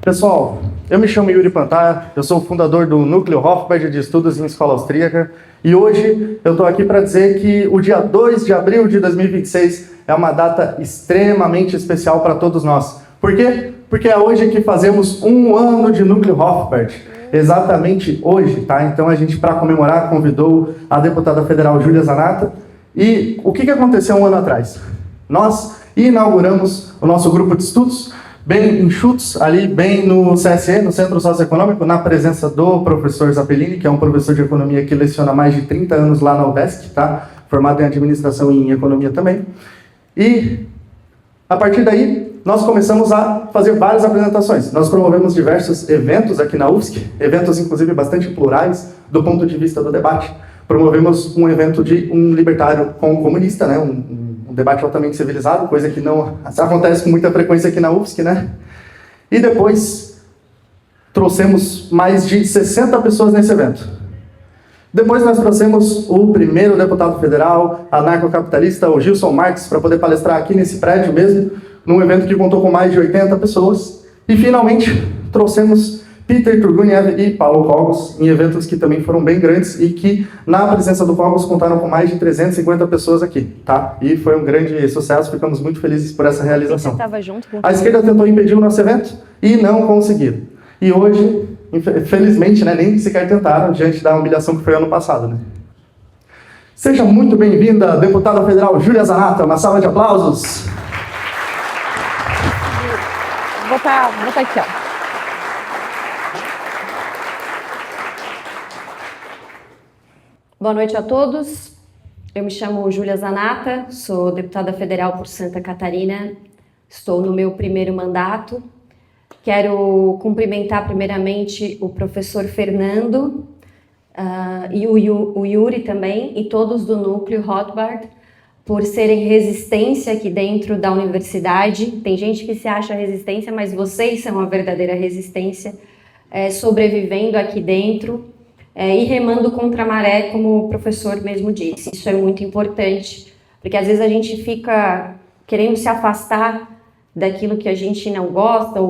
Pessoal, eu me chamo Yuri Pantar, eu sou o fundador do Núcleo Rothbard de Estudos em Escola Austríaca e hoje eu estou aqui para dizer que o dia 2 de abril de 2026 é uma data extremamente especial para todos nós. Por quê? Porque é hoje que fazemos 1 ano de Núcleo Rothbard. Exatamente hoje, tá? Então a gente, para comemorar, convidou a deputada federal Júlia Zanata. E o que aconteceu 1 ano atrás? Nós inauguramos o nosso grupo de estudos, bem enxutos, ali bem no CSE, no Centro Socioeconômico, na presença do professor Zappellini, que é um professor de economia que leciona há mais de 30 anos lá na UDESC, tá? Formado em administração e em economia também. E, a partir daí, nós começamos a fazer várias apresentações. Nós promovemos diversos eventos aqui na UFSC, eventos, inclusive, bastante plurais do ponto de vista do debate. Promovemos um evento de um libertário com um comunista, né? Um debate altamente civilizado, coisa que não acontece com muita frequência aqui na UFSC, né? E depois trouxemos mais de 60 pessoas nesse evento. Depois nós trouxemos o primeiro deputado federal, anarcocapitalista, o Gilson Marques, para poder palestrar aqui nesse prédio mesmo, num evento que contou com mais de 80 pessoas. E finalmente trouxemos Peter Turguniev e Paulo Cogos, em eventos que também foram bem grandes e que, na presença do Cogos, contaram com mais de 350 pessoas aqui, tá? E foi um grande sucesso, ficamos muito felizes por essa realização. Você estava junto com a esquerda tentou impedir o nosso evento e não conseguiram. E hoje, infelizmente, né, nem sequer tentaram, diante da humilhação que foi ano passado, né? Seja muito bem-vinda, deputada federal Júlia Zanata, uma salva de aplausos. Vou botar aqui, ó. Boa noite a todos. Eu me chamo Júlia Zanata, sou deputada federal por Santa Catarina. Estou no meu primeiro mandato. Quero cumprimentar primeiramente o professor Fernando e o Yuri também, e todos do Núcleo Rothbard, por serem resistência aqui dentro da universidade. Tem gente que se acha resistência, mas vocês são a verdadeira resistência, sobrevivendo aqui dentro. E remando contra a maré, como o professor mesmo disse. Isso é muito importante, porque às vezes a gente fica querendo se afastar daquilo que a gente não gosta,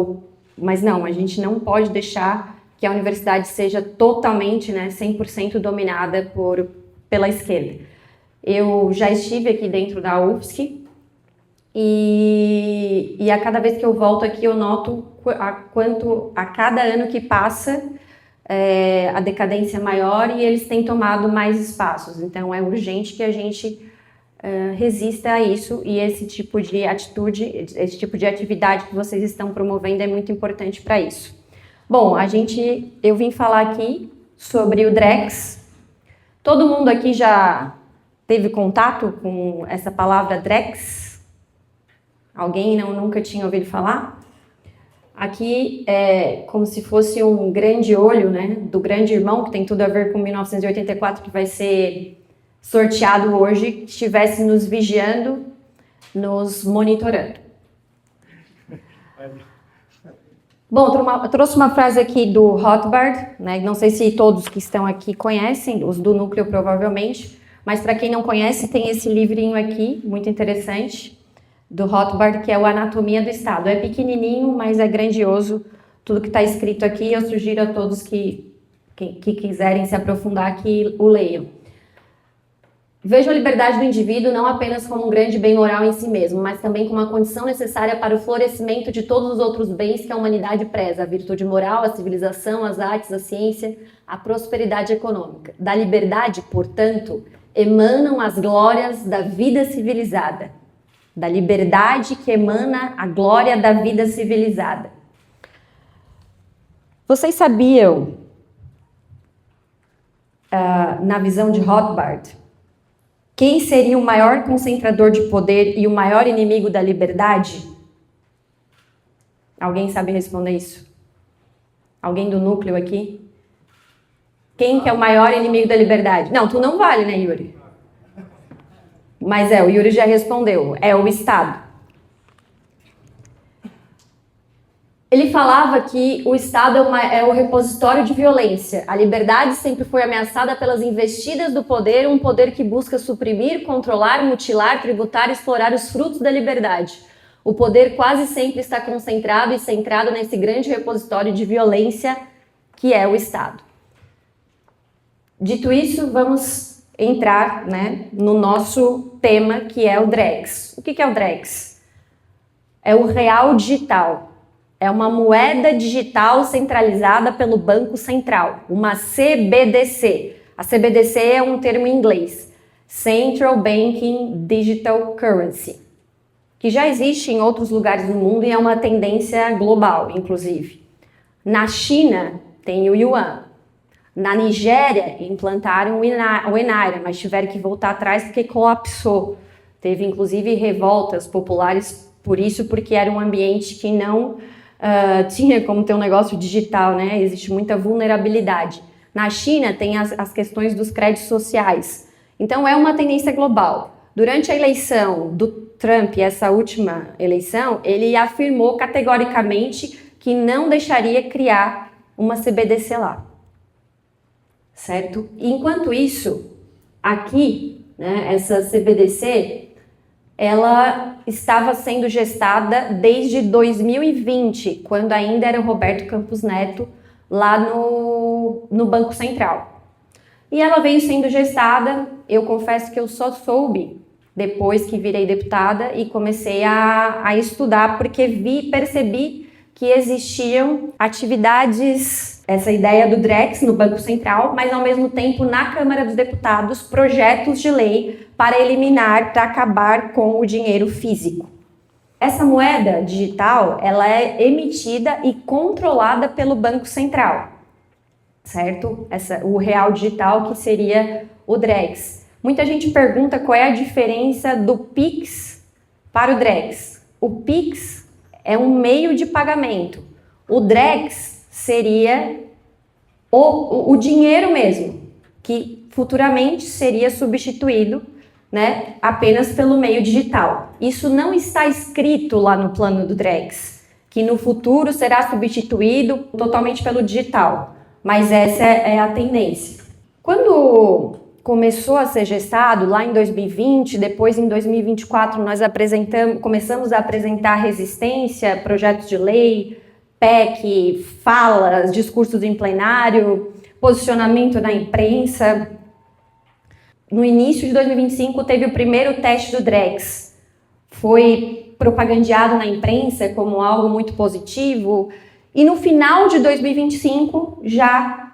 mas não, a gente não pode deixar que a universidade seja totalmente, 100% dominada pela esquerda. Eu já estive aqui dentro da UFSC e a cada vez que eu volto aqui eu noto quanto a cada ano que passa a decadência maior e eles têm tomado mais espaços. Então é urgente que a gente resista a isso, e esse tipo de atitude, esse tipo de atividade que vocês estão promovendo é muito importante para isso. Bom, eu vim falar aqui sobre o Drex. Todo mundo aqui já teve contato com essa palavra Drex? Alguém nunca tinha ouvido falar? Aqui é como se fosse um grande olho, do grande irmão, que tem tudo a ver com 1984, que vai ser sorteado hoje, que estivesse nos vigiando, nos monitorando. Bom, trouxe uma frase aqui do Rothbard, não sei se todos que estão aqui conhecem, os do núcleo provavelmente, mas para quem não conhece, tem esse livrinho aqui, muito interessante, do Rothbard, que é o Anatomia do Estado. É pequenininho, mas é grandioso tudo que está escrito aqui. Eu sugiro a todos que quiserem se aprofundar que o leiam. Vejo a liberdade do indivíduo não apenas como um grande bem moral em si mesmo, mas também como uma condição necessária para o florescimento de todos os outros bens que a humanidade preza: a virtude moral, a civilização, as artes, a ciência, a prosperidade econômica. Da liberdade, portanto, emanam as glórias da vida civilizada. Da liberdade que emana a glória da vida civilizada. Vocês sabiam, na visão de Rothbard, quem seria o maior concentrador de poder e o maior inimigo da liberdade? Alguém sabe responder isso? Alguém do núcleo aqui? Quem que é o maior inimigo da liberdade? Não, tu não vale, né, Yuri? Mas o Yuri já respondeu, é o Estado. Ele falava que o Estado é o repositório de violência. A liberdade sempre foi ameaçada pelas investidas do poder, um poder que busca suprimir, controlar, mutilar, tributar e explorar os frutos da liberdade. O poder quase sempre está concentrado e centrado nesse grande repositório de violência que é o Estado. Dito isso, vamos entrar, né, no nosso tema, que é o Drex. O que é o Drex? É o real digital. É uma moeda digital centralizada pelo Banco Central, uma CBDC. A CBDC é um termo em inglês, Central Banking Digital Currency, que já existe em outros lugares do mundo e é uma tendência global, inclusive. Na China, tem o Yuan. Na Nigéria, implantaram o Enaira, mas tiveram que voltar atrás porque colapsou. Teve, inclusive, revoltas populares por isso, porque era um ambiente que não tinha como ter um negócio digital, né? Existe muita vulnerabilidade. Na China, tem as questões dos créditos sociais. Então, é uma tendência global. Durante a eleição do Trump, essa última eleição, ele afirmou categoricamente que não deixaria criar uma CBDC lá. Certo? Enquanto isso, aqui, né, essa CBDC, ela estava sendo gestada desde 2020, quando ainda era o Roberto Campos Neto lá no Banco Central. E ela veio sendo gestada, eu confesso que eu só soube depois que virei deputada e comecei a estudar, porque percebi que existiam atividades, essa ideia do Drex no Banco Central, mas ao mesmo tempo na Câmara dos Deputados, projetos de lei para eliminar, para acabar com o dinheiro físico. Essa moeda digital, ela é emitida e controlada pelo Banco Central, certo? O real digital, que seria o Drex. Muita gente pergunta qual é a diferença do Pix para o Drex. O Pix é um meio de pagamento. O Drex seria o dinheiro mesmo, que futuramente seria substituído, né, apenas pelo meio digital. Isso não está escrito lá no plano do Drex, que no futuro será substituído totalmente pelo digital, mas essa é a tendência. Quando começou a ser gestado, lá em 2020, depois em 2024 nós começamos a apresentar resistência, projetos de lei, PEC, falas, discursos em plenário, posicionamento na imprensa. No início de 2025 teve o primeiro teste do Drex. Foi propagandeado na imprensa como algo muito positivo e no final de 2025 já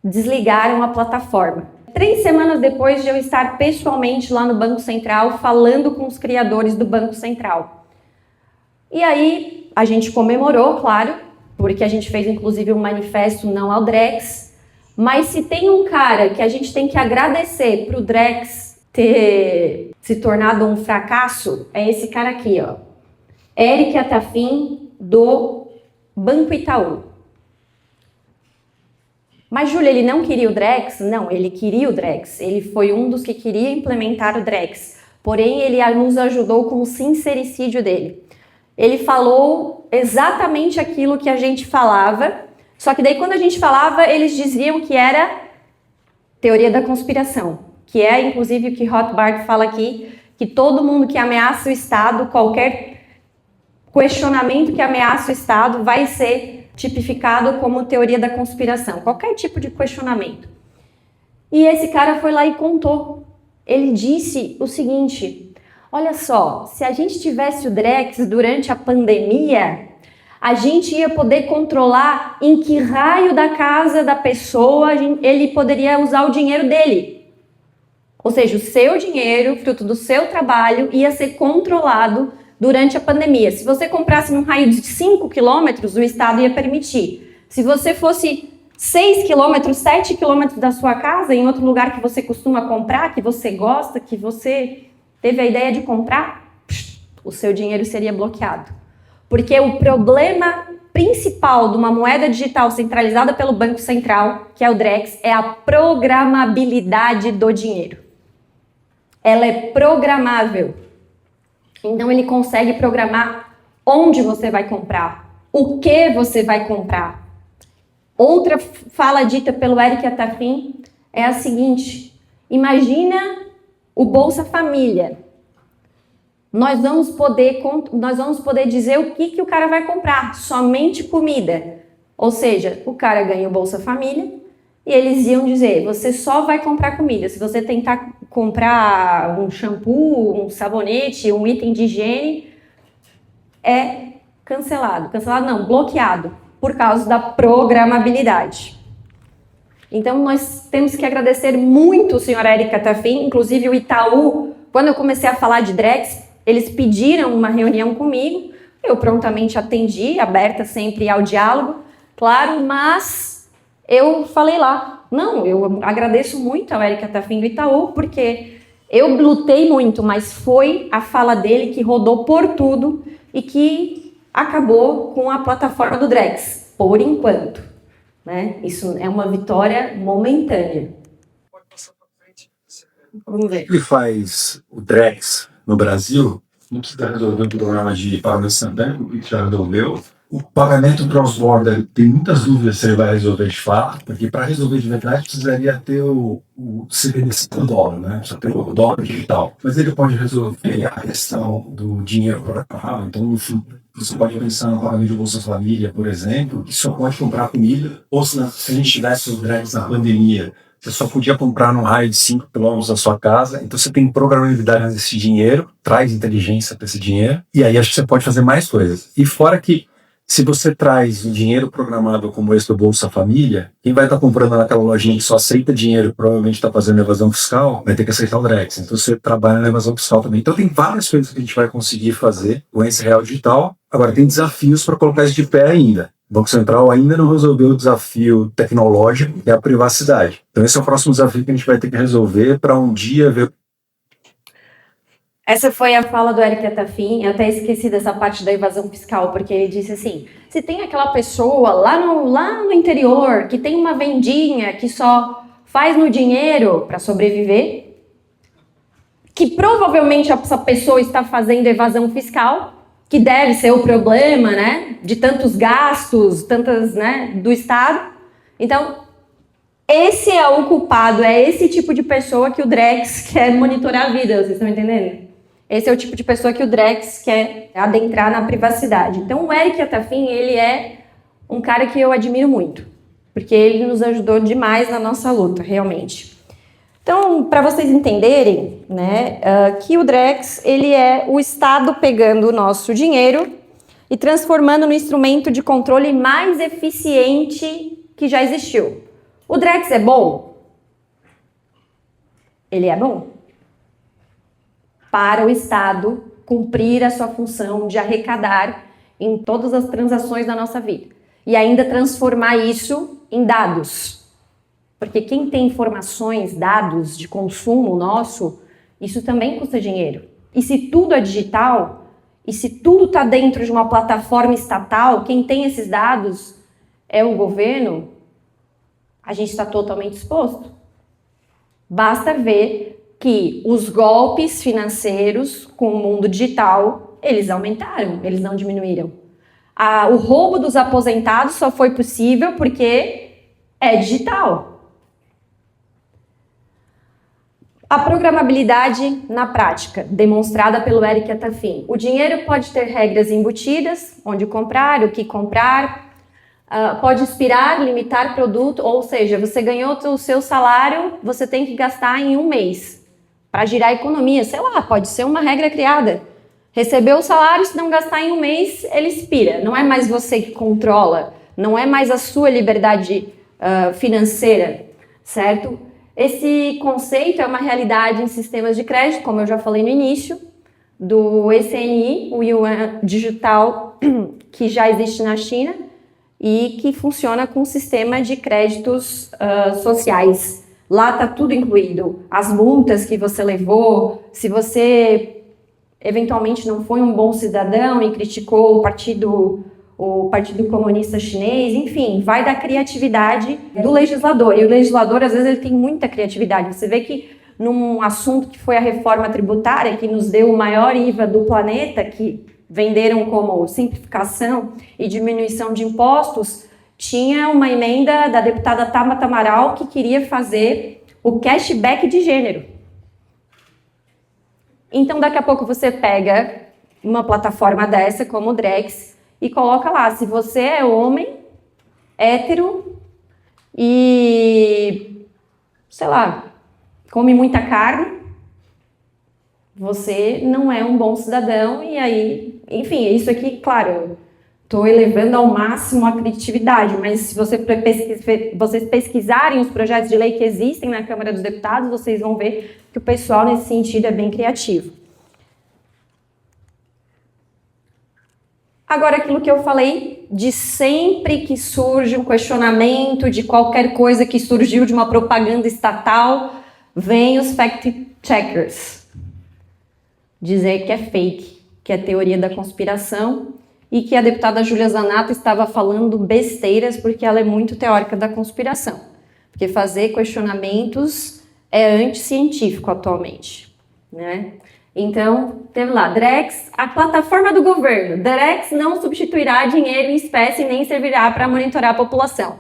desligaram a plataforma. 3 semanas depois de eu estar pessoalmente lá no Banco Central falando com os criadores do Banco Central. E aí a gente comemorou, claro, porque a gente fez inclusive um manifesto não ao Drex, mas se tem um cara que a gente tem que agradecer para o Drex ter se tornado um fracasso, é esse cara aqui, ó. Eric Atafin, do Banco Itaú. Mas, Júlia, ele não queria o Drex? Não, ele queria o Drex. Ele foi um dos que queria implementar o Drex. Porém, ele nos ajudou com o sincericídio dele. Ele falou exatamente aquilo que a gente falava, só que daí quando a gente falava, eles diziam que era teoria da conspiração, que é inclusive o que Rothbard fala aqui, que todo mundo que ameaça o Estado, qualquer questionamento que ameaça o Estado vai ser tipificado como teoria da conspiração, qualquer tipo de questionamento. E esse cara foi lá e contou. Ele disse o seguinte: olha só, se a gente tivesse o Drex durante a pandemia, a gente ia poder controlar em que raio da casa da pessoa ele poderia usar o dinheiro dele. Ou seja, o seu dinheiro, fruto do seu trabalho, ia ser controlado durante a pandemia. Se você comprasse num raio de 5 quilômetros, o Estado ia permitir. Se você fosse 6 quilômetros, 7 quilômetros da sua casa, em outro lugar que você costuma comprar, que você gosta, que você teve a ideia de comprar, o seu dinheiro seria bloqueado. Porque o problema principal de uma moeda digital centralizada pelo Banco Central, que é o Drex, é a programabilidade do dinheiro. Ela é programável. Então ele consegue programar onde você vai comprar, o que você vai comprar. Outra fala dita pelo Eric Atafin é a seguinte: imagina o Bolsa Família. nós vamos poder dizer o que o cara vai comprar, somente comida. Ou seja, o cara ganha o Bolsa Família e eles iam dizer, você só vai comprar comida. Se você tentar comprar um shampoo, um sabonete, um item de higiene, é cancelado. Cancelado não, bloqueado, por causa da programabilidade. Então, nós temos que agradecer muito o senhor Éric Catafim, inclusive o Itaú. Quando eu comecei a falar de Drex, eles pediram uma reunião comigo, eu prontamente atendi, aberta sempre ao diálogo, claro, mas eu falei lá, não, eu agradeço muito ao Éric Catafim do Itaú, porque eu lutei muito, mas foi a fala dele que rodou por tudo e que acabou com a plataforma do Drex, por enquanto. Né? Isso é uma vitória momentânea. Vamos ver. O que faz o Drex no Brasil? Não precisa resolver o programa de pagamento instantâneo, que já resolveu. O pagamento cross-border tem muitas dúvidas se ele vai resolver de fato, porque para resolver de verdade precisaria ter o CBDC do dólar, né? Precisa ter o dólar digital. Mas ele pode resolver a questão do dinheiro programado. Então, enfim, você pode pensar no pagamento de Bolsa Família, por exemplo, que só pode comprar comida, ou se a gente tivesse os Drex na pandemia, você só podia comprar num raio de 5 km da sua casa, então você tem programabilidade nesse dinheiro, traz inteligência para esse dinheiro, e aí acho que você pode fazer mais coisas. E fora que, se você traz um dinheiro programado como esse do Bolsa Família, quem vai estar comprando naquela lojinha que só aceita dinheiro, provavelmente está fazendo evasão fiscal, vai ter que aceitar o Drex. Então você trabalha na evasão fiscal também. Então tem várias coisas que a gente vai conseguir fazer com esse real digital. Agora tem desafios para colocar isso de pé ainda. O Banco Central ainda não resolveu o desafio tecnológico, que é a privacidade. Então esse é o próximo desafio que a gente vai ter que resolver para um dia ver. Essa foi a fala do Éric Catafim. Eu até esqueci dessa parte da evasão fiscal, porque ele disse assim, se tem aquela pessoa lá no interior que tem uma vendinha que só faz no dinheiro para sobreviver, que provavelmente essa pessoa está fazendo evasão fiscal, que deve ser o problema, né, de tantos gastos, do Estado. Então, esse é o culpado, é esse tipo de pessoa que o Drex quer monitorar a vida, vocês estão entendendo? Esse é o tipo de pessoa que o Drex quer adentrar na privacidade. Então, o Éric Catafim, ele é um cara que eu admiro muito, porque ele nos ajudou demais na nossa luta, realmente. Então, para vocês entenderem, né, que o Drex, ele é o Estado pegando o nosso dinheiro e transformando no instrumento de controle mais eficiente que já existiu. O Drex é bom? Ele é bom para o Estado cumprir a sua função de arrecadar em todas as transações da nossa vida. E ainda transformar isso em dados. Porque quem tem informações, dados de consumo nosso, isso também custa dinheiro. E se tudo é digital, e se tudo está dentro de uma plataforma estatal, quem tem esses dados é o governo, a gente está totalmente exposto. Basta ver que os golpes financeiros com o mundo digital, eles aumentaram, eles não diminuíram. O roubo dos aposentados só foi possível porque é digital. A programabilidade na prática, demonstrada pelo Éric Catafim. O dinheiro pode ter regras embutidas, onde comprar, o que comprar, pode expirar, limitar produto, ou seja, você ganhou o seu salário, você tem que gastar em um mês. Para girar a economia, sei lá, pode ser uma regra criada. Recebeu o salário, se não gastar em um mês, ele expira. Não é mais você que controla, não é mais a sua liberdade financeira, certo? Esse conceito é uma realidade em sistemas de crédito, como eu já falei no início, do ECNI, o Yuan Digital, que já existe na China e que funciona com um sistema de créditos sociais. Lá está tudo incluído, as multas que você levou, se você eventualmente não foi um bom cidadão e criticou o Partido Comunista Chinês, enfim, vai da criatividade do legislador. E o legislador, às vezes, ele tem muita criatividade. Você vê que num assunto que foi a reforma tributária, que nos deu o maior IVA do planeta, que venderam como simplificação e diminuição de impostos, tinha uma emenda da deputada Tabata Amaral que queria fazer o cashback de gênero. Então, daqui a pouco você pega uma plataforma dessa, como o Drex, e coloca lá, se você é homem, hétero e, sei lá, come muita carne, você não é um bom cidadão, e aí, enfim, isso aqui, claro, estou elevando ao máximo a criatividade, mas se vocês pesquisarem os projetos de lei que existem na Câmara dos Deputados, vocês vão ver que o pessoal nesse sentido é bem criativo. Agora, aquilo que eu falei, de sempre que surge um questionamento de qualquer coisa que surgiu de uma propaganda estatal, vem os fact-checkers dizer que é fake, que é teoria da conspiração, e que a deputada Júlia Zanatta estava falando besteiras porque ela é muito teórica da conspiração. Porque fazer questionamentos é anticientífico atualmente, né? Então, teve lá, Drex, a plataforma do governo. Drex não substituirá dinheiro em espécie nem servirá para monitorar a população.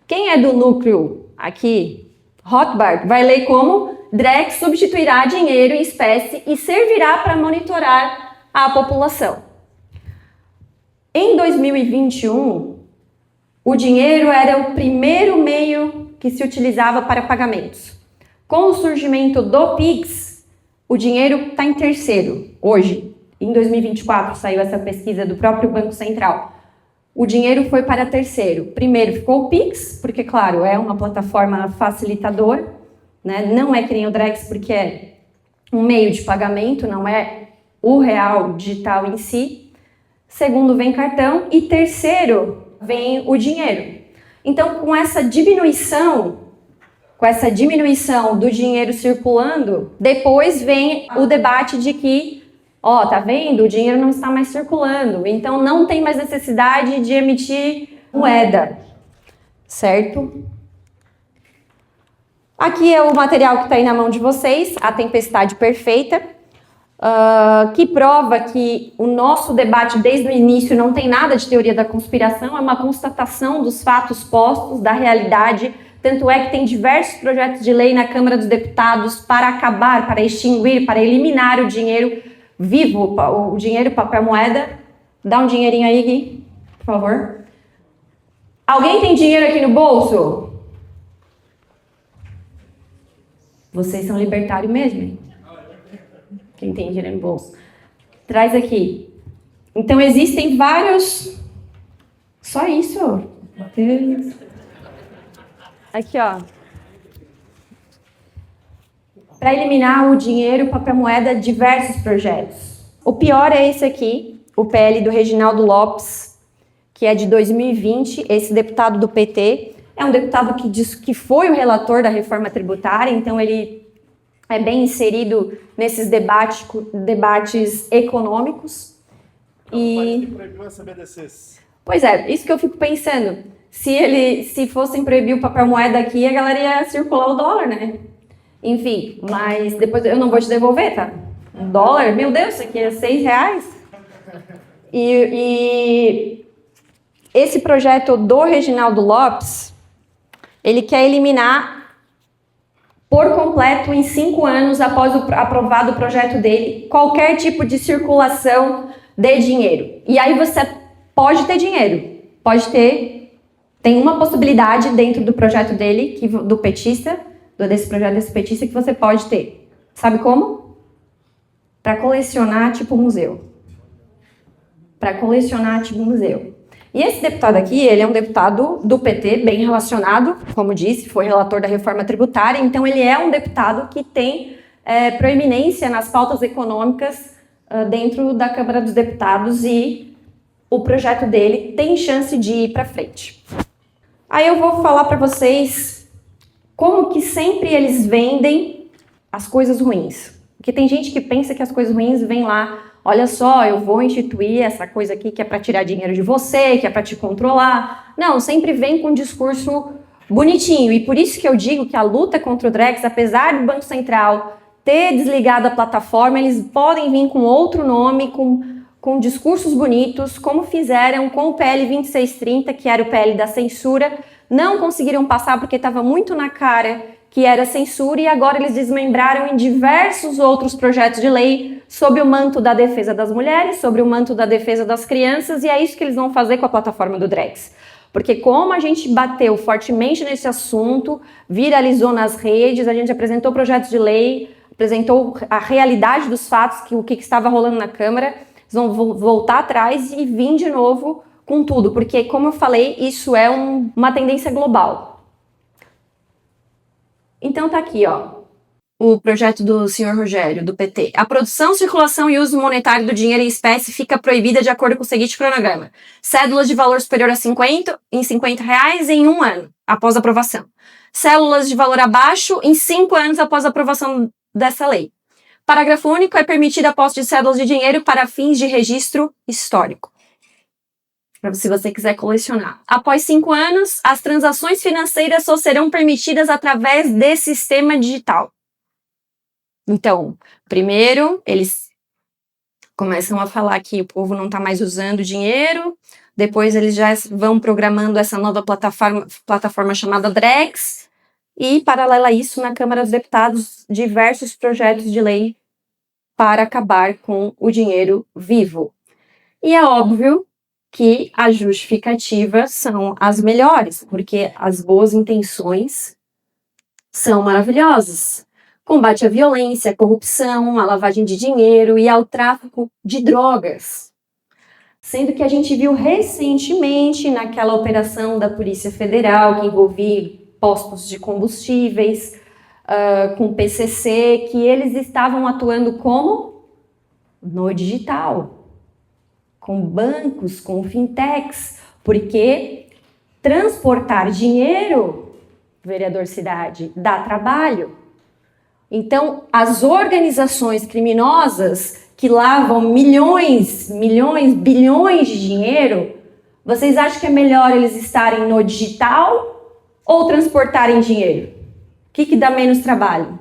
Quem é do núcleo aqui, Rothbard, vai ler como Drex substituirá dinheiro em espécie e servirá para monitorar a população. Em 2021, o dinheiro era o primeiro meio que se utilizava para pagamentos. Com o surgimento do Pix, o dinheiro está em terceiro. Hoje, em 2024, saiu essa pesquisa do próprio Banco Central. O dinheiro foi para terceiro. Primeiro ficou o Pix, porque, claro, é uma plataforma facilitadora, né? Não é que nem o Drex, porque é um meio de pagamento, não é o real digital em si. Segundo vem cartão e terceiro vem o dinheiro. Então, com essa diminuição do dinheiro circulando, depois vem o debate de que, ó, tá vendo? O dinheiro não está mais circulando, então não tem mais necessidade de emitir moeda, certo? Aqui é o material que está aí na mão de vocês, a tempestade perfeita, que prova que o nosso debate desde o início não tem nada de teoria da conspiração, é uma constatação dos fatos postos, da realidade. Tanto é que tem diversos projetos de lei na Câmara dos Deputados para acabar, para extinguir, para eliminar o dinheiro vivo, o dinheiro papel moeda. Dá um dinheirinho aí, Gui, por favor. Alguém tem dinheiro aqui no bolso? Vocês são libertários mesmo, hein? Quem tem dinheiro no bolso? Traz aqui. Então, existem vários... Só isso. Aqui, ó. Para eliminar o dinheiro, papel moeda, diversos projetos. O pior é esse aqui, o PL do Reginaldo Lopes, que é de 2020, esse deputado do PT. É um deputado que diz que foi o relator da reforma tributária, então ele é bem inserido nesses debates econômicos. Parece que proibiu as CBDCs. Pois é, isso que eu fico pensando. Se fossem proibir o papel moeda aqui, a galera ia circular o dólar, né? Enfim, mas depois eu não vou te devolver, tá? Um dólar, meu Deus, isso aqui é R$6. E esse projeto do Reginaldo Lopes, ele quer eliminar por completo, em 5 anos após o aprovado o projeto dele, qualquer tipo de circulação de dinheiro. E aí você pode ter dinheiro, tem uma possibilidade dentro do projeto dele, desse projeto desse petista, que você pode ter. Sabe como? Para colecionar tipo museu. E esse deputado aqui, ele é um deputado do PT, bem relacionado, como disse, foi relator da reforma tributária, então ele é um deputado que tem proeminência nas pautas econômicas dentro da Câmara dos Deputados e o projeto dele tem chance de ir para frente. Aí eu vou falar para vocês como que sempre eles vendem as coisas ruins. Porque tem gente que pensa que as coisas ruins vêm lá, olha só, eu vou instituir essa coisa aqui que é para tirar dinheiro de você, que é para te controlar. Não, sempre vem com um discurso bonitinho. E por isso que eu digo que a luta contra o Drex, apesar do Banco Central ter desligado a plataforma, eles podem vir com outro nome, com discursos bonitos, como fizeram com o PL 2630, que era o PL da censura. Não conseguiram passar porque estava muito na cara que era censura, e agora eles desmembraram em diversos outros projetos de lei sob o manto da defesa das mulheres, sobre o manto da defesa das crianças, e é isso que eles vão fazer com a plataforma do Drex. Porque como a gente bateu fortemente nesse assunto, viralizou nas redes, a gente apresentou projetos de lei, apresentou a realidade dos fatos, o que estava rolando na Câmara, eles vão voltar atrás e vir de novo com tudo, porque, como eu falei, isso é uma tendência global. Então tá aqui, ó, o projeto do senhor Rogério, do PT. A produção, circulação e uso monetário do dinheiro em espécie fica proibida de acordo com o seguinte cronograma. Cédulas de valor superior a 50 reais em 1 ano, após aprovação. Cédulas de valor abaixo em 5 anos após a aprovação dessa lei. Parágrafo único, é permitida a posse de cédulas de dinheiro para fins de registro histórico. Se você quiser colecionar. Após 5 anos, as transações financeiras só serão permitidas através desse sistema digital. Então, primeiro, eles começam a falar que o povo não está mais usando dinheiro, depois eles já vão programando essa nova plataforma chamada Drex, e, paralelo a isso, na Câmara dos Deputados, diversos projetos de lei para acabar com o dinheiro vivo. E é óbvio que as justificativas são as melhores, porque as boas intenções são maravilhosas. Combate à violência, à corrupção, à lavagem de dinheiro e ao tráfico de drogas. Sendo que a gente viu recentemente naquela operação da Polícia Federal que envolvia postos de combustíveis, com PCC, que eles estavam atuando como? No digital. Com bancos, com fintechs, porque transportar dinheiro, vereador Cidade, dá trabalho. Então, as organizações criminosas que lavam milhões, bilhões de dinheiro, vocês acham que é melhor eles estarem no digital ou transportarem dinheiro? O que dá menos trabalho?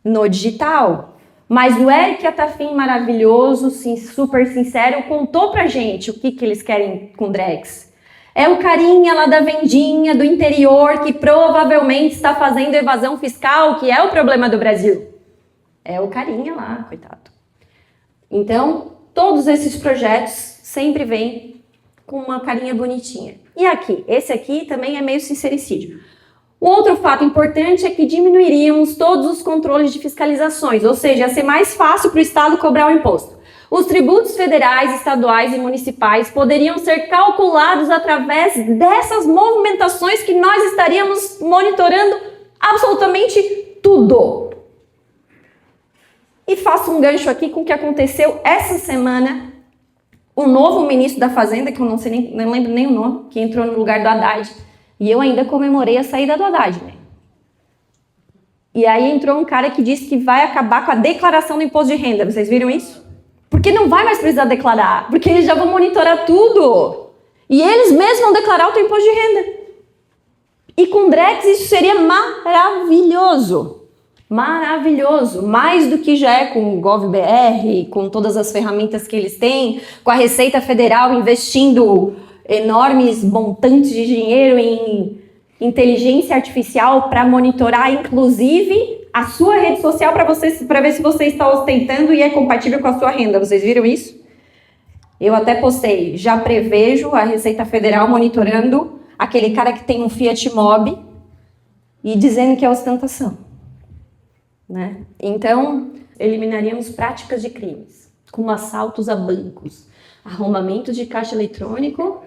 No digital. Mas o Eric Atafim, maravilhoso, super sincero, contou pra gente o que eles querem com Drex. É o carinha lá da vendinha do interior que provavelmente está fazendo evasão fiscal, que é o problema do Brasil. É o carinha lá, coitado. Então, todos esses projetos sempre vêm com uma carinha bonitinha. E aqui, esse aqui também é meio sincericídio. O outro fato importante é que diminuiríamos todos os controles de fiscalizações, ou seja, ia ser mais fácil para o Estado cobrar o imposto. Os tributos federais, estaduais e municipais poderiam ser calculados através dessas movimentações que nós estaríamos monitorando absolutamente tudo. E faço um gancho aqui com o que aconteceu essa semana. O novo ministro da Fazenda, que eu não lembro nem o nome, que entrou no lugar do Haddad. E eu ainda comemorei a saída do Haddad, né? E aí entrou um cara que disse que vai acabar com a declaração do imposto de renda. Vocês viram isso? Porque não vai mais precisar declarar. Porque eles já vão monitorar tudo. E eles mesmos vão declarar o teu imposto de renda. E com o Drex isso seria maravilhoso. Maravilhoso. Mais do que já é com o GovBR, com todas as ferramentas que eles têm, com a Receita Federal investindo enormes montantes de dinheiro em inteligência artificial para monitorar, inclusive, a sua rede social para ver se você está ostentando e é compatível com a sua renda. Vocês viram isso? Eu até postei, já prevejo a Receita Federal monitorando aquele cara que tem um Fiat Mobi e dizendo que é ostentação. Né? Então, eliminaríamos práticas de crimes, como assaltos a bancos, arrombamento de caixa eletrônico,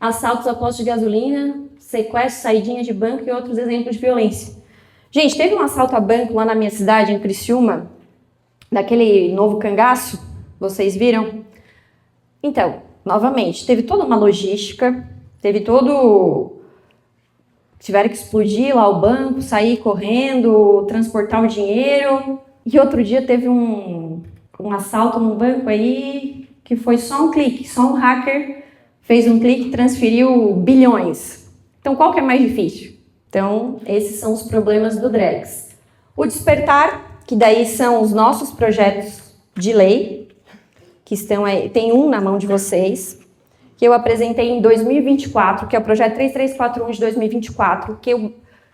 assaltos a postos de gasolina, sequestro, saidinha de banco e outros exemplos de violência. Gente, teve um assalto a banco lá na minha cidade, em Criciúma, daquele novo cangaço, vocês viram? Então, novamente, teve toda uma logística, tiveram que explodir lá o banco, sair correndo, transportar o dinheiro, e outro dia teve um assalto num banco aí, que foi só um clique, só um hacker fez um clique e transferiu bilhões. Então, qual que é mais difícil? Então, esses são os problemas do Drex. O Despertar, que daí são os nossos projetos de lei, que estão aí, tem um na mão de vocês, que eu apresentei em 2024, que é o projeto 3341 de 2024, que eu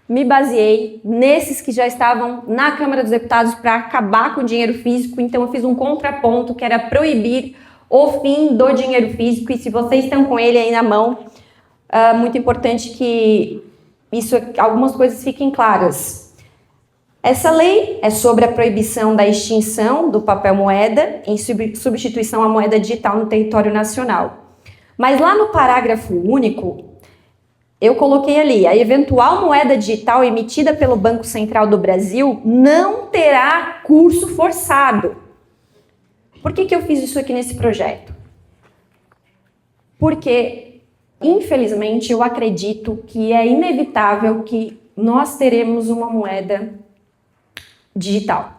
me baseei nesses que já estavam na Câmara dos Deputados para acabar com o dinheiro físico, então eu fiz um contraponto que era proibir o fim do dinheiro físico, e se vocês estão com ele aí na mão, muito importante que algumas coisas fiquem claras. Essa lei é sobre a proibição da extinção do papel moeda em substituição à moeda digital no território nacional. Mas lá no parágrafo único, eu coloquei ali, a eventual moeda digital emitida pelo Banco Central do Brasil não terá curso forçado. Por que eu fiz isso aqui nesse projeto? Porque, infelizmente, eu acredito que é inevitável que nós teremos uma moeda digital.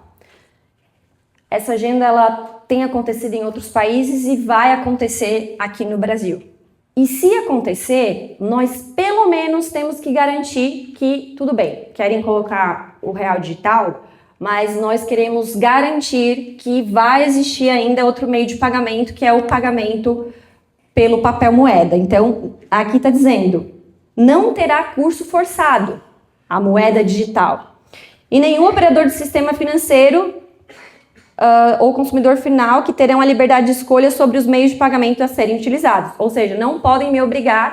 Essa agenda ela tem acontecido em outros países e vai acontecer aqui no Brasil. E se acontecer, nós pelo menos temos que garantir que, tudo bem, querem colocar o real digital, mas nós queremos garantir que vai existir ainda outro meio de pagamento, que é o pagamento pelo papel moeda. Então, aqui está dizendo, não terá curso forçado a moeda digital. E nenhum operador de sistema financeiro ou consumidor final que terão a liberdade de escolha sobre os meios de pagamento a serem utilizados. Ou seja, não podem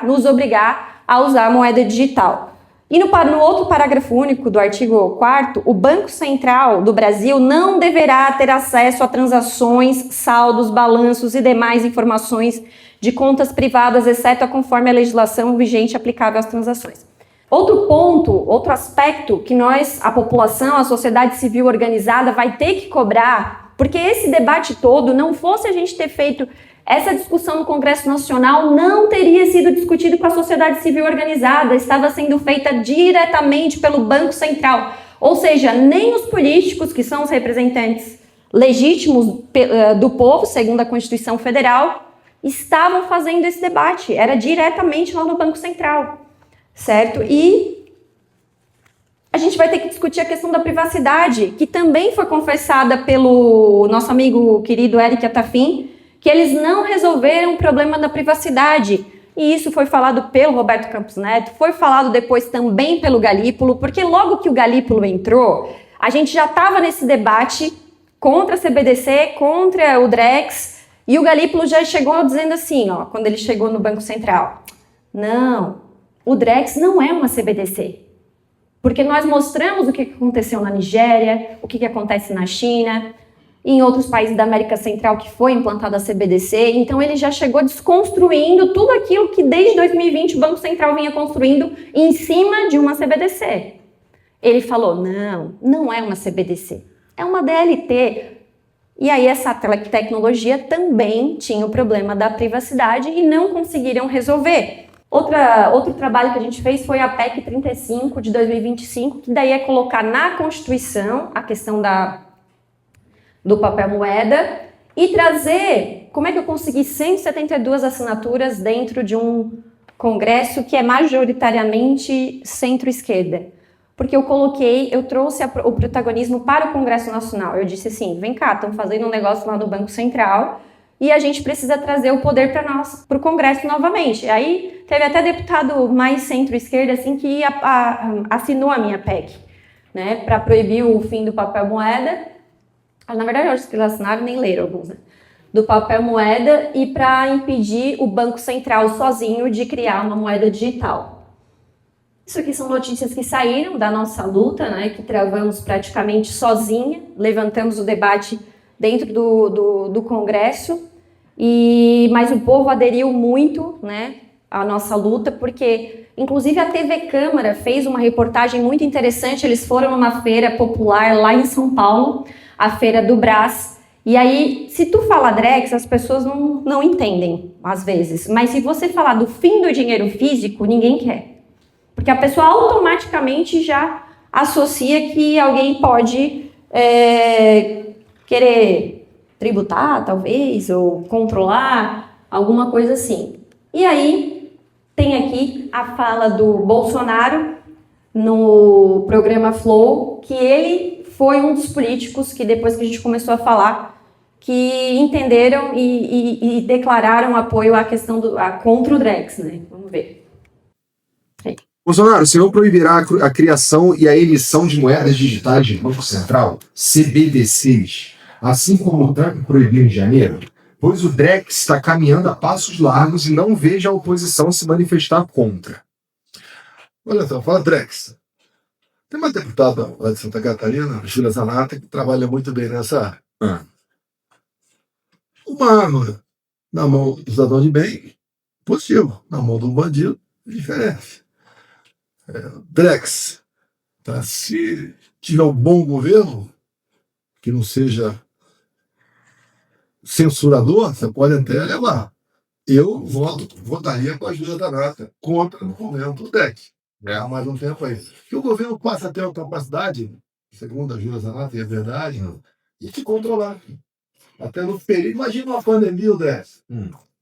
nos obrigar a usar a moeda digital. E no outro parágrafo único do artigo 4º, o Banco Central do Brasil não deverá ter acesso a transações, saldos, balanços e demais informações de contas privadas, exceto conforme a legislação vigente aplicável às transações. Outro ponto, outro aspecto que a população, a sociedade civil organizada vai ter que cobrar, porque esse debate todo, não fosse a gente ter feito essa discussão no Congresso Nacional, não teria sido discutido com a sociedade civil organizada, estava sendo feita diretamente pelo Banco Central. Ou seja, nem os políticos, que são os representantes legítimos do povo, segundo a Constituição Federal, estavam fazendo esse debate, era diretamente lá no Banco Central. Certo? E a gente vai ter que discutir a questão da privacidade, que também foi confessada pelo nosso amigo querido Eric Atafim, que eles não resolveram o problema da privacidade. E isso foi falado pelo Roberto Campos Neto, foi falado depois também pelo Galípolo, porque logo que o Galípolo entrou, a gente já estava nesse debate contra a CBDC, contra o Drex, e o Galípolo já chegou dizendo assim, quando ele chegou no Banco Central, não, o Drex não é uma CBDC, porque nós mostramos o que aconteceu na Nigéria, o que acontece na China, e em outros países da América Central que foi implantada a CBDC, então ele já chegou desconstruindo tudo aquilo que desde 2020 o Banco Central vinha construindo em cima de uma CBDC. Ele falou, não é uma CBDC, é uma DLT. E aí essa tecnologia também tinha o problema da privacidade e não conseguiram resolver. Outro trabalho que a gente fez foi a PEC 35 de 2025, que daí é colocar na Constituição a questão do papel moeda e trazer, como é que eu consegui 172 assinaturas dentro de um congresso que é majoritariamente centro-esquerda? Porque eu trouxe o protagonismo para o Congresso Nacional. Eu disse assim, vem cá, estão fazendo um negócio lá no Banco Central e a gente precisa trazer o poder para o Congresso novamente. Aí teve até deputado mais centro-esquerda assim, que assinou a minha PEC, né, para proibir o fim do papel moeda. Na verdade, eu acho que eles assinaram nem leram alguns, né? Do papel moeda e para impedir o Banco Central sozinho de criar uma moeda digital. Isso aqui são notícias que saíram da nossa luta, né, que travamos praticamente sozinha, levantamos o debate dentro do Congresso, mas o povo aderiu muito, né, à nossa luta, porque inclusive a TV Câmara fez uma reportagem muito interessante. Eles foram numa feira popular lá em São Paulo, a Feira do Brás, e aí, se tu falar Drex, as pessoas não entendem, às vezes, mas se você falar do fim do dinheiro físico, ninguém quer, porque a pessoa automaticamente já associa que alguém pode querer tributar, talvez, ou controlar, alguma coisa assim. E aí, tem aqui a fala do Bolsonaro no programa Flow, que ele foi um dos políticos que, depois que a gente começou a falar, que entenderam e declararam apoio à questão contra o Drex, né? Vamos ver. Bolsonaro, o senhor proibirá a criação e a emissão de moedas digitais de Banco Central, CBDCs, assim como o Trump proibiu em janeiro? Pois o Drex está caminhando a passos largos e não vejo a oposição se manifestar contra. Olha só, fala Drex. Tem uma deputada lá de Santa Catarina, Júlia Zanata, que trabalha muito bem nessa área. Uma arma na mão do cidadão de bem, positivo. Na mão de um bandido, diferente. Drex, tá? Se tiver um bom governo, que não seja censurador, você pode até levar. Eu votaria com a Júlia Zanata contra o governo do Drex. Há mais um tempo aí. Que o governo passa a ter a capacidade, segundo a Júlia Zanata, e é verdade, de te controlar. Até no período. Imagina uma pandemia dessa.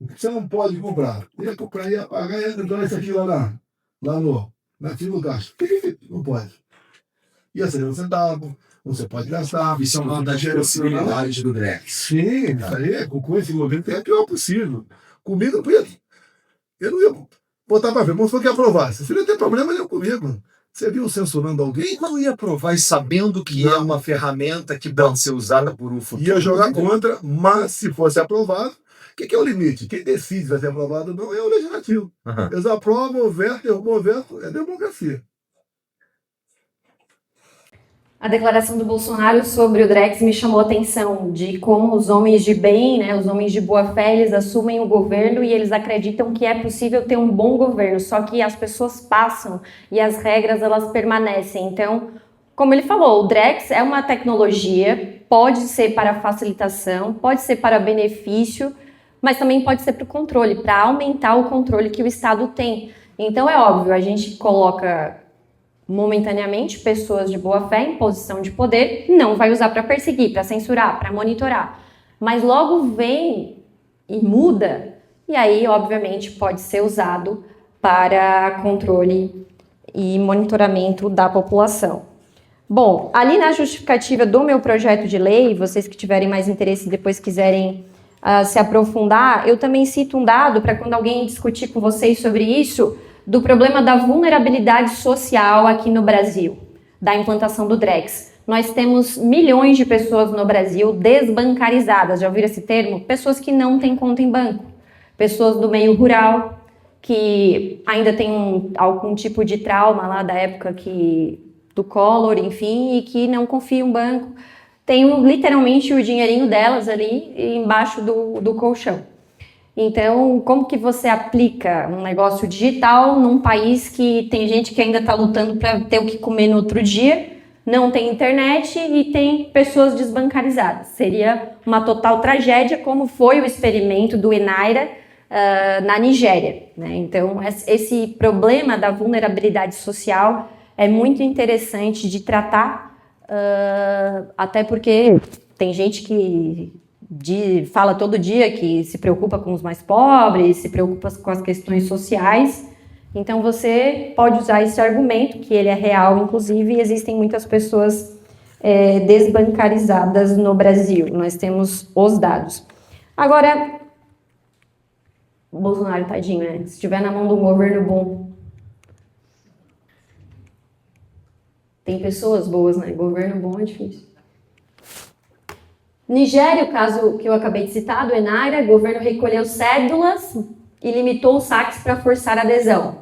Você não pode comprar. Ia comprar, ia pagar, ia entrar isso aqui lá naquele lugar. Não pode. Ia ser um centavo, você pode gastar. Isso é uma das possibilidades do Drex. Sim, isso aí, com esse governo é o pior possível. Comigo, eu não ia botar para ver. Vamos supor que aprovasse. Você não ia ter problema nenhum comigo. Você viu censurando alguém? Não ia aprovar sabendo que é uma ferramenta que pode ser usada por um futuro. Ia jogar contra, mas se fosse aprovado, o que é o limite? Quem decide se vai ser aprovado ou não é o legislativo. Eles aprovam, derrubam o veto, é democracia. A declaração do Bolsonaro sobre o Drex me chamou a atenção de como os homens de bem, né, os homens de boa fé, eles assumem o governo e eles acreditam que é possível ter um bom governo, só que as pessoas passam e as regras elas permanecem. Então, como ele falou, o Drex é uma tecnologia, pode ser para facilitação, pode ser para benefício, mas também pode ser para o controle, para aumentar o controle que o Estado tem. Então é óbvio, a gente coloca momentaneamente pessoas de boa fé em posição de poder, não vai usar para perseguir, para censurar, para monitorar. Mas logo vem e muda, e aí obviamente pode ser usado para controle e monitoramento da população. Bom, ali na justificativa do meu projeto de lei, vocês que tiverem mais interesse e depois quiserem se aprofundar, eu também cito um dado para quando alguém discutir com vocês sobre isso, do problema da vulnerabilidade social aqui no Brasil, da implantação do Drex. Nós temos milhões de pessoas no Brasil desbancarizadas, já ouviram esse termo? Pessoas que não têm conta em banco, pessoas do meio rural, que ainda tem algum tipo de trauma lá da época do Collor, enfim, e que não confiam em banco, tem literalmente o dinheirinho delas ali embaixo do colchão. Então, como que você aplica um negócio digital num país que tem gente que ainda está lutando para ter o que comer no outro dia, não tem internet e tem pessoas desbancarizadas? Seria uma total tragédia, como foi o experimento do Enaira na Nigéria, né? Então, esse problema da vulnerabilidade social é muito interessante de tratar, até porque tem gente que fala todo dia que se preocupa com os mais pobres, se preocupa com as questões sociais. Então você pode usar esse argumento, que ele é real, inclusive, e existem muitas pessoas desbancarizadas no Brasil. Nós temos os dados. Agora, o Bolsonaro, tadinho, né? Se estiver na mão de um governo bom, tem pessoas boas, né? Governo bom é difícil. Nigéria, o caso que eu acabei de citar, do Enaira, o governo recolheu cédulas e limitou os saques para forçar a adesão.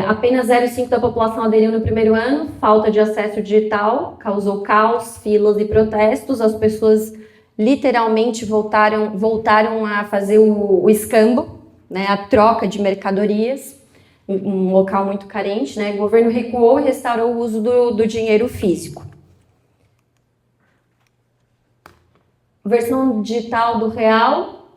Apenas 0,5% da população aderiu no primeiro ano, falta de acesso digital, causou caos, filas e protestos, as pessoas literalmente voltaram a fazer o escambo, né, a troca de mercadorias, um local muito carente, né? O governo recuou e restaurou o uso do dinheiro físico. Versão digital do real,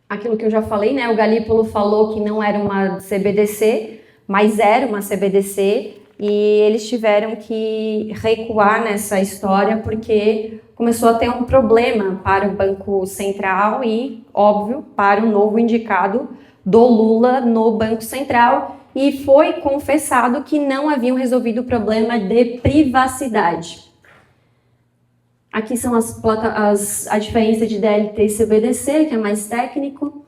aquilo que eu já falei, né? O Galípolo falou que não era uma CBDC, mas era uma CBDC, e eles tiveram que recuar nessa história porque começou a ter um problema para o Banco Central e, óbvio, para o novo indicado do Lula no Banco Central, e foi confessado que não haviam resolvido o problema de privacidade. Aqui são a diferença de DLT e CBDC, que é mais técnico.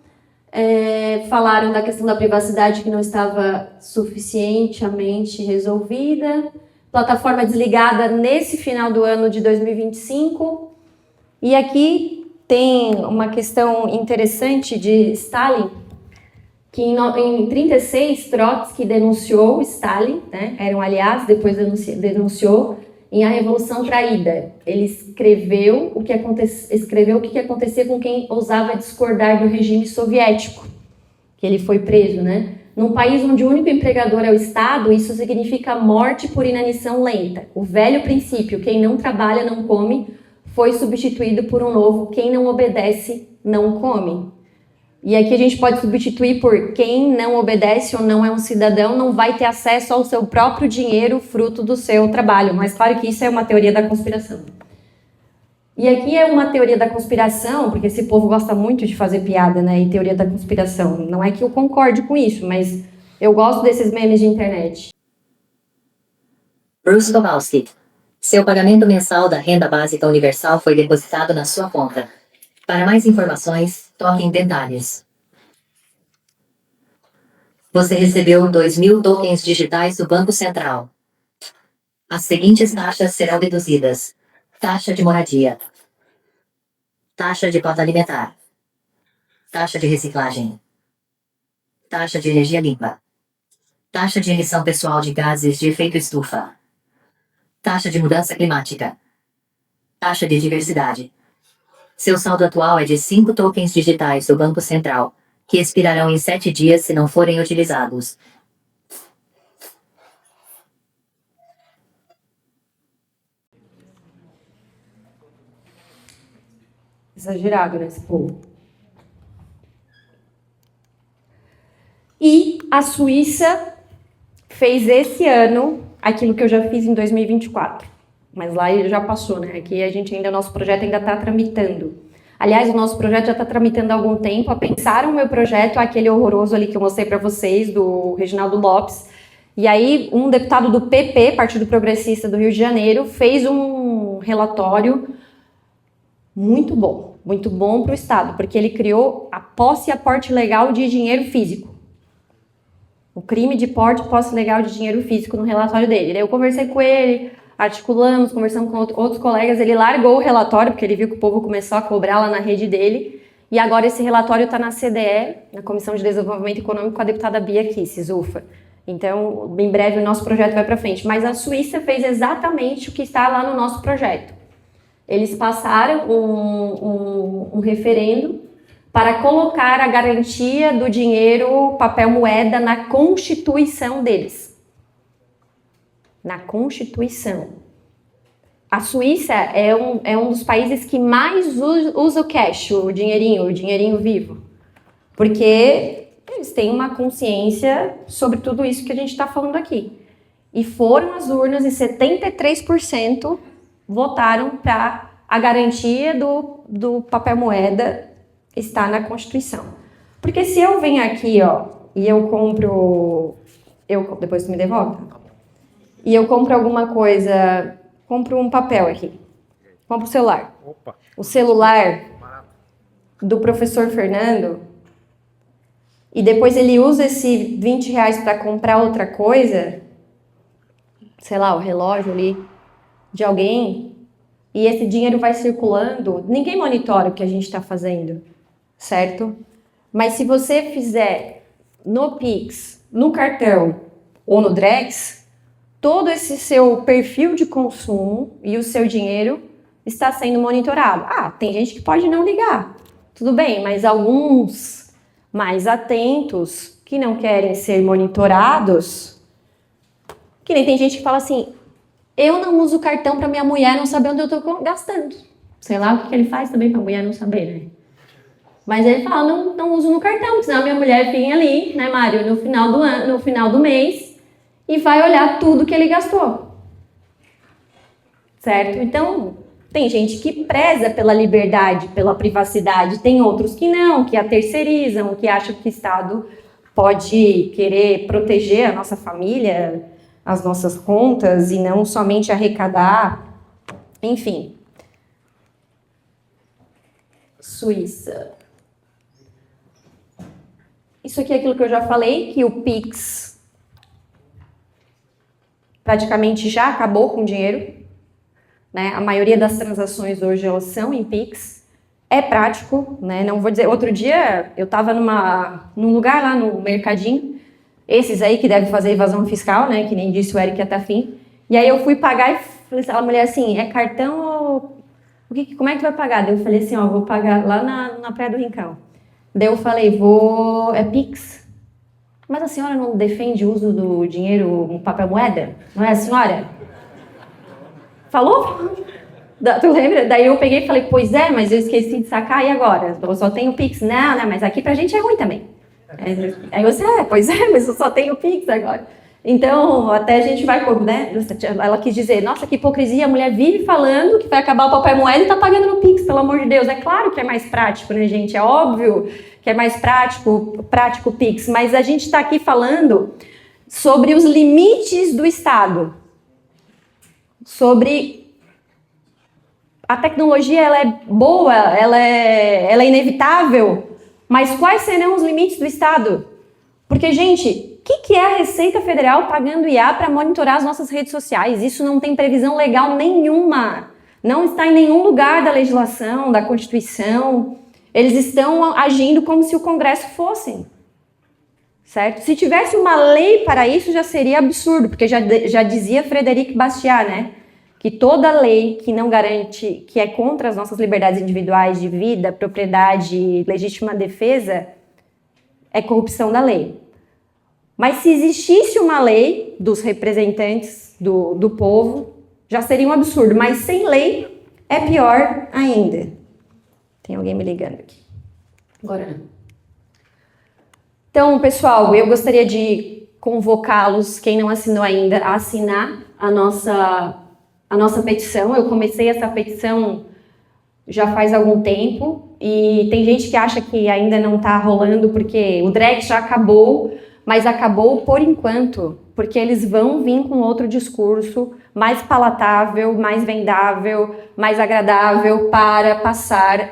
Falaram da questão da privacidade que não estava suficientemente resolvida. Plataforma desligada nesse final do ano de 2025. E aqui tem uma questão interessante de Stalin, que em 36, Trotsky denunciou Stalin, né? Era um aliado, depois denunciou em A Revolução Traída. Ele escreveu o que ia acontecer com quem ousava discordar do regime soviético, que ele foi preso, né? Num país onde o único empregador é o Estado, isso significa morte por inanição lenta. O velho princípio, quem não trabalha não come, foi substituído por um novo, quem não obedece não come. E aqui a gente pode substituir por quem não obedece ou não é um cidadão, não vai ter acesso ao seu próprio dinheiro, fruto do seu trabalho. Mas claro que isso é uma teoria da conspiração. E aqui é uma teoria da conspiração, porque esse povo gosta muito de fazer piada, né, em teoria da conspiração. Não é que eu concorde com isso, mas eu gosto desses memes de internet. Bruce Kowalski. Seu pagamento mensal da renda básica universal foi depositado na sua conta. Para mais informações, toque em detalhes. Você recebeu 2.000 tokens digitais do Banco Central. As seguintes taxas serão deduzidas: taxa de moradia, taxa de cota alimentar, taxa de reciclagem, taxa de energia limpa, taxa de emissão pessoal de gases de efeito estufa, taxa de mudança climática, taxa de diversidade. Seu saldo atual é de 5 tokens digitais do Banco Central, que expirarão em 7 dias se não forem utilizados. Exagerado, né, esse povo. E a Suíça fez esse ano aquilo que eu já fiz em 2024. Mas lá ele já passou, né? Aqui nosso projeto ainda está tramitando. Aliás, o nosso projeto já está tramitando há algum tempo. Pensaram o meu projeto, aquele horroroso ali que eu mostrei para vocês, do Reginaldo Lopes. E aí, um deputado do PP, Partido Progressista do Rio de Janeiro, fez um relatório muito bom para o Estado, porque ele criou a posse e aporte legal de dinheiro físico. O crime de porte e posse legal de dinheiro físico no relatório dele. Daí eu conversei com ele, articulamos, conversamos com outros colegas, ele largou o relatório, porque ele viu que o povo começou a cobrar lá na rede dele, e agora esse relatório está na CDE, na Comissão de Desenvolvimento Econômico, com a deputada Bia Kicis, UFA. Então, em breve o nosso projeto vai para frente. Mas a Suíça fez exatamente o que está lá no nosso projeto. Eles passaram um referendo para colocar a garantia do dinheiro papel moeda na Constituição deles. Na Constituição. A Suíça é um dos países que mais usa o cash, o dinheirinho vivo. Porque eles têm uma consciência sobre tudo isso que a gente está falando aqui. E foram às urnas e 73% votaram para a garantia do papel moeda estar na Constituição. Porque se eu venho aqui, ó, e eu compro... depois tu me devolve? E eu compro alguma coisa... Compro um papel aqui. Compro o celular. Opa. O celular do professor Fernando, e depois ele usa esse R$20 para comprar outra coisa, sei lá, o relógio ali de alguém, e esse dinheiro vai circulando, ninguém monitora o que a gente está fazendo, certo? Mas se você fizer no Pix, no cartão ou no Drex, todo esse seu perfil de consumo e o seu dinheiro está sendo monitorado. Ah, tem gente que pode não ligar, tudo bem, mas alguns mais atentos, que não querem ser monitorados, que nem tem gente que fala assim, eu não uso cartão para minha mulher não saber onde eu estou gastando. Sei lá o que ele faz também para a mulher não saber, né? Mas ele fala, não uso no cartão, porque senão a minha mulher fica ali, né, Mário, no final do mês, e vai olhar tudo que ele gastou. Certo? Então, tem gente que preza pela liberdade, pela privacidade, tem outros que não, que a terceirizam, que acham que o Estado pode querer proteger a nossa família, as nossas contas e não somente arrecadar. Enfim. Suíça. Isso aqui é aquilo que eu já falei, que o Pix praticamente já acabou com o dinheiro, né? A maioria das transações hoje elas são em Pix. É prático, né? Não vou dizer... Outro dia eu estava num lugar lá no Mercadinho, esses aí que devem fazer evasão fiscal, né? Que nem disse o Eric Atafim. E aí eu fui pagar e falei, a mulher assim, é cartão ou... Como é que tu vai pagar? Daí eu falei assim, ó, vou pagar lá na Praia do Rincão. Daí eu falei, é Pix? Mas a senhora não defende o uso do dinheiro em papel moeda? Não é a senhora? Falou? Tu lembra? Daí eu peguei e falei, pois é, mas eu esqueci de sacar, e agora? Eu só tenho Pix. Não, mas aqui pra gente é ruim também. Aí você, pois é, mas eu só tenho Pix agora. Então, até a gente vai, né? Ela quis dizer, nossa, que hipocrisia, a mulher vive falando que vai acabar o papel moeda e tá pagando no Pix, pelo amor de Deus. É claro que é mais prático, né, gente? É óbvio que é mais prático o Pix, mas a gente tá aqui falando sobre os limites do Estado, sobre a tecnologia, ela é boa, ela é inevitável, mas quais serão os limites do Estado? Porque, gente, o que é a Receita Federal pagando IA para monitorar as nossas redes sociais? Isso não tem previsão legal nenhuma. Não está em nenhum lugar da legislação, da Constituição. Eles estão agindo como se o Congresso fossem. Certo? Se tivesse uma lei para isso, já seria absurdo, porque já dizia Frederic Bastiat, né? Que toda lei que não garante, que é contra as nossas liberdades individuais de vida, propriedade, legítima defesa, é corrupção da lei. Mas se existisse uma lei dos representantes do povo, já seria um absurdo. Mas sem lei é pior ainda. Tem alguém me ligando aqui. Agora não. Então, pessoal, eu gostaria de convocá-los, quem não assinou ainda, a assinar a nossa petição. Eu comecei essa petição já faz algum tempo e tem gente que acha que ainda não está rolando porque o Drex já acabou, mas acabou por enquanto, porque eles vão vir com outro discurso mais palatável, mais vendável, mais agradável para passar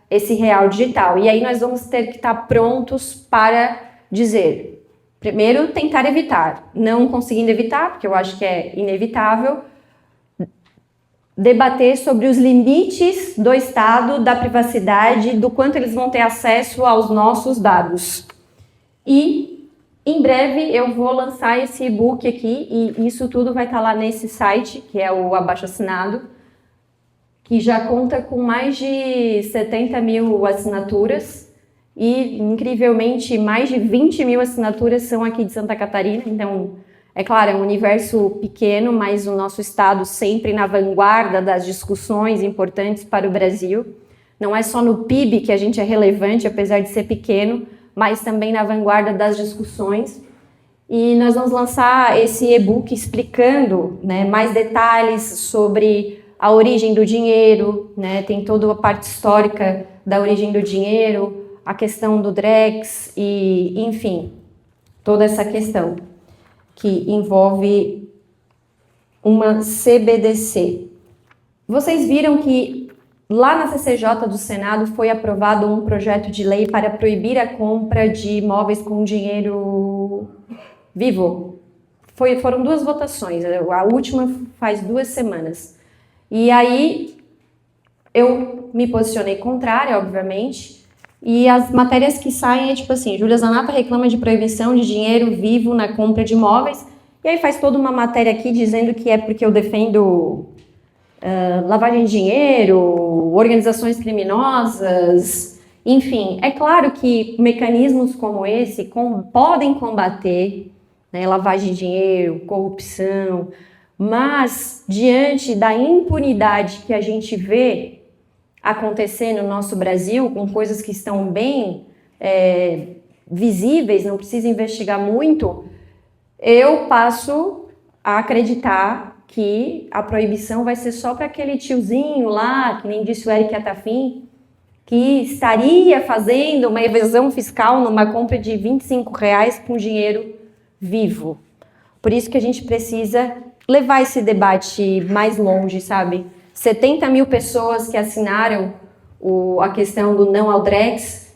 esse real digital. E aí nós vamos ter que estar prontos para dizer, primeiro, tentar evitar. Não conseguindo evitar, porque eu acho que é inevitável, debater sobre os limites do Estado, da privacidade, do quanto eles vão ter acesso aos nossos dados. E, em breve, eu vou lançar esse e-book aqui, e isso tudo vai estar lá nesse site, que é o Abaixo-Assinado, que já conta com mais de 70 mil assinaturas, e, incrivelmente, mais de 20 mil assinaturas são aqui de Santa Catarina, então... É claro, é um universo pequeno, mas o nosso estado sempre na vanguarda das discussões importantes para o Brasil. Não é só no PIB que a gente é relevante, apesar de ser pequeno, mas também na vanguarda das discussões. E nós vamos lançar esse e-book explicando, né, mais detalhes sobre a origem do dinheiro, né, tem toda a parte histórica da origem do dinheiro, a questão do Drex e, enfim, toda essa questão que envolve uma CBDC. Vocês viram que lá na CCJ do Senado foi aprovado um projeto de lei para proibir a compra de imóveis com dinheiro vivo. Foram 2 votações, a última faz 2 semanas. E aí eu me posicionei contrária, obviamente, e as matérias que saem é tipo assim, Júlia Zanata reclama de proibição de dinheiro vivo na compra de imóveis, e aí faz toda uma matéria aqui dizendo que é porque eu defendo lavagem de dinheiro, organizações criminosas, enfim. É claro que mecanismos como esse podem combater, né, lavagem de dinheiro, corrupção, mas diante da impunidade que a gente vê acontecer no nosso Brasil, com coisas que estão bem visíveis, não precisa investigar muito, eu passo a acreditar que a proibição vai ser só para aquele tiozinho lá, que nem disse o Eric Atafim, que estaria fazendo uma evasão fiscal numa compra de R$25 com dinheiro vivo. Por isso que a gente precisa levar esse debate mais longe, sabe? 70 mil pessoas que assinaram a questão do não ao Drex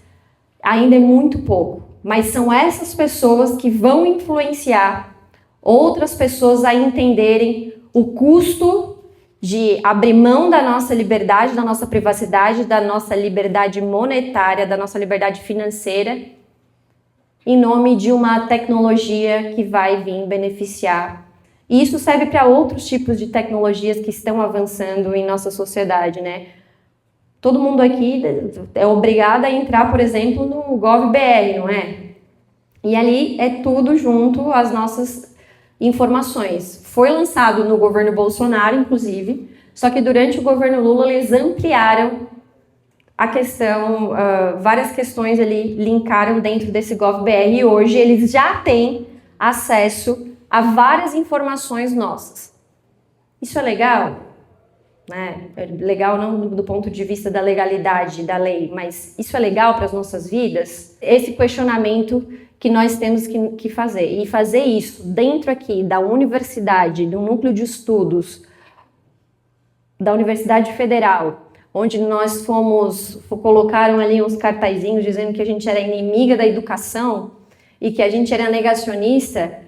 ainda é muito pouco. mas são essas pessoas que vão influenciar outras pessoas a entenderem o custo de abrir mão da nossa liberdade, da nossa privacidade, da nossa liberdade monetária, da nossa liberdade financeira, em nome de uma tecnologia que vai vir beneficiar. E isso serve para outros tipos de tecnologias que estão avançando em nossa sociedade, né? Todo mundo aqui é obrigado a entrar, por exemplo, no GovBR, não é? E ali é tudo junto às nossas informações. Foi lançado no governo Bolsonaro, inclusive, só que durante o governo Lula eles ampliaram a questão, várias questões ali linkaram dentro desse GovBR e hoje eles já têm acesso a várias informações nossas. Isso é legal? Né? É legal não do ponto de vista da legalidade da lei, mas isso é legal para as nossas vidas? Esse questionamento que nós temos que fazer. E fazer isso dentro aqui da universidade, do núcleo de estudos da Universidade Federal, onde nós colocaram ali uns cartazinhos dizendo que a gente era inimiga da educação e que a gente era negacionista,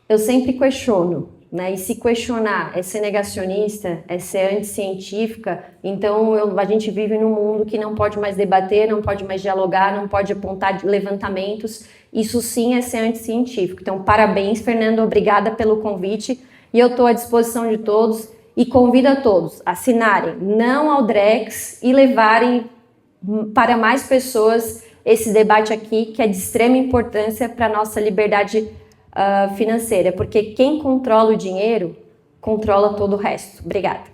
eu sempre questiono, né? E se questionar é ser negacionista, é ser anticientífica, então a gente vive num mundo que não pode mais debater, não pode mais dialogar, não pode apontar levantamentos. Isso sim é ser anticientífico. Então, parabéns, Fernando, obrigada pelo convite e eu estou à disposição de todos e convido a todos a assinarem não ao Drex e levarem para mais pessoas esse debate aqui, que é de extrema importância para a nossa liberdade financeira, porque quem controla o dinheiro controla todo o resto. Obrigada.